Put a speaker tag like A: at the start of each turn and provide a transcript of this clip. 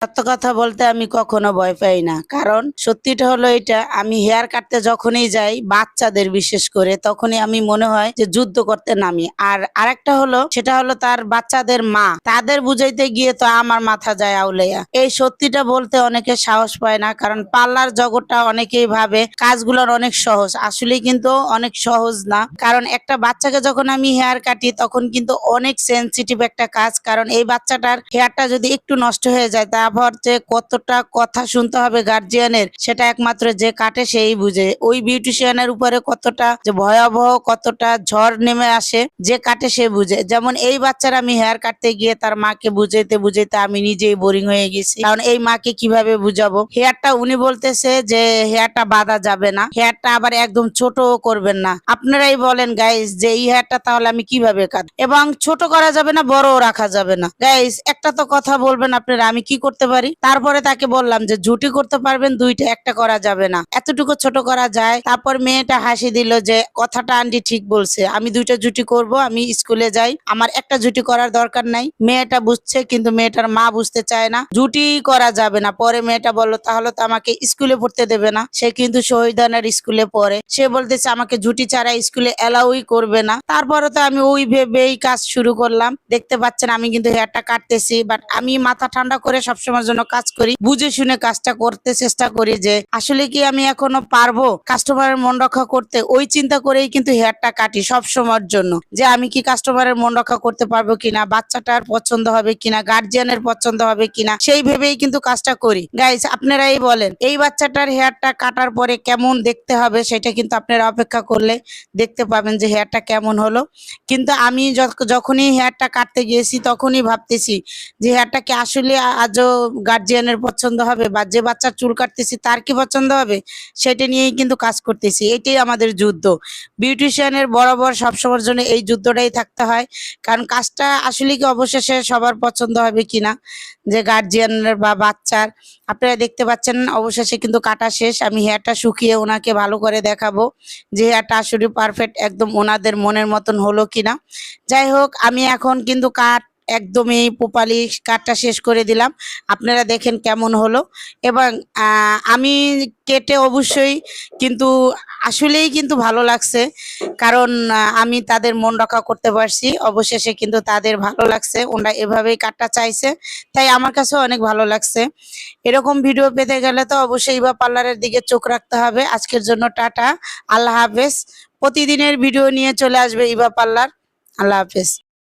A: সত্য কথা বলতে আমি কখনো ভয় পাই না। কারণ সত্যিটা হলো এটা, আমি হেয়ার কাটতে যখনই যাই বাচ্চাদের বিশেষ করে তখনই আমি মনে হয় যে যুদ্ধ করতে নামি। আর আরেকটা হলো সেটা হলো তার বাচ্চাদের মা, তাদের বুঝাইতে গিয়ে তো আমার মাথা যায় আউলাইয়া। এই সত্যিটা বলতে অনেকে সাহস পায় না, কারণ পার্লার জগৎটা অনেকেই ভাবে কাজগুলোর অনেক সহজ, আসলে কিন্তু অনেক সহজ না। কারণ একটা বাচ্চাকে যখন আমি হেয়ার কাটি তখন কিন্তু অনেক সেনসিটিভ একটা কাজ, কারণ এই বাচ্চাটার হেয়ারটা যদি একটু নষ্ট হয়ে যায় তারপর যে কতটা কথা শুনতে হবে গার্জিয়ানের, সেটা একমাত্র যে কাটে সেই বুঝে। ওই বিউটিশিয়ানের উপরে কতটা যে ভয়াবহ, কতটা ঝড় নেমে আসে, যে কাটে সে বুঝে। যেমন এই বাচ্চার আমি হেয়ার কাটতে গিয়ে তার মাকে বুঝাইতে বুঝাইতে আমি নিজেই বোরিং হয়ে গেছি, কারণ এই মাকে কিভাবে বুঝাবো। হেয়ারটা উনি বলতেছে যে হেয়ারটা বাঁধা যাবে না, হেয়ারটা আবার একদম ছোট করবেন না। আপনারাই বলেন গাইস যে এই হেয়ারটা তাহলে আমি কিভাবে কাটবো, এবং ছোট করা যাবে না, বড়ও রাখা যাবে না। গাইস একটা তো কথা বলবেন আপনারা, আমি কি করতে পারি? তারপরে তাকে বললাম যে ঝুটি করতে পারবেন দুইটা, একটা করা যাবে না, এতটুকু ছোট করা যায়। তারপর মেয়েটা হাসি দিল যে কথাটা আন্টি ঠিক বলছে, আমি দুইটা জুটি করব, আমি স্কুলে যাই, আমার একটা জুটি করার দরকার নাই। মেয়েটা বুঝছে, কিন্তু মেয়েটার মা বুঝতে চায় না, জুটি করা যাবে না। পরে মেয়েটা বলল তাহলে তো আমাকে স্কুলে পড়তে দেবে না, সে কিন্তু শহীদানের স্কুলে পড়ে, সে বলতেছে আমাকে জুটি ছাড়া স্কুলে এলাউই করবে না। তারপরে তো আমি ওই ভেবেই কাজ শুরু করলাম। দেখতে পাচ্ছেন আমি কিন্তু হেয়ারটা কাটতেছি, বাট আমি মাথা ঠান্ডা করে সবসময়ের জন্য কাজ করি, বুঝে শুনে কাজটা করতে চেষ্টা করি যে আসলে কি আমি এখনো পারবো কাস্টমারের মন রক্ষা করতে। ওই চিন্তা করেই কিন্তু হেয়ারটা কাটি সব সময়ের জন্য, যে আমি কি কাস্টমারের মন রক্ষা করতে পারবো কিনা, বাচ্চাটার পছন্দ হবে কিনা, গার্জিয়ানের পছন্দ হবে কিনা, সেই ভেবেই কিন্তু কাজটা করি। গাইস আপনারাই বলেন এই বাচ্চাটার হেয়ারটা কাটার পরে কেমন দেখতে হবে, সেটা কিন্তু আপনারা অপেক্ষা করলে দেখতে পাবেন যে হেয়ারটা কেমন হলো। কিন্তু আমি যখনই হেয়ারটা কাটতে গিয়েছি তখনই ভাবতেছি যে হেয়ারটা কি আসলে আজও গার্জিয়ানের পছন্দ হবে, বা যে বাচ্চার চুল কাটতেছি তার কি পছন্দ হবে, সেটা নিয়েই কিন্তু কাজ করতেছি। এটাই আমাদের যুদ্ধ। বিউটিশিয়ানের বরাবর সবসময়ের জন্য এই যুদ্ধটাই থাকতে হয়, কারণ কাজটা আসলে কি অবশেষে সবার পছন্দ হবে কিনা, যে গার্জিয়ানের বা বাচ্চার। আপনারা দেখতে পাচ্ছেন অবশেষে কিন্তু কাটা শেষ। আমি হেয়ারটা শুকিয়ে ওনাকে ভালো করে দেখাবো যে হেয়ারটা আসলে পারফেক্ট একদম ওনাদের মনের মতন হলো কিনা। যাই হোক, আমি এখন কিন্তু কাট একদমই প্রপারলি কাটটা শেষ করে দিলাম। আপনারা দেখেন কেমন হলো। এবং আমি কেটে অবশ্যই কিন্তু আসলেই কিন্তু ভালো লাগছে, কারণ আমি তাদের মন রক্ষা করতে পারছি। অবশেষে কিন্তু তাদের ভালো লাগছে, ওনারা এভাবেই কাটটা চাইছে, তাই আমার কাছে অনেক ভালো লাগছে। এরকম ভিডিও পেতে গেলে তো অবশ্যই ইভা পার্লারের দিকে চোখ রাখতে হবে। আজকের জন্য টাটা, আল্লাহ হাফেজ। প্রতিদিনের ভিডিও নিয়ে চলে আসবে ইভা পার্লার। আল্লাহ হাফেজ।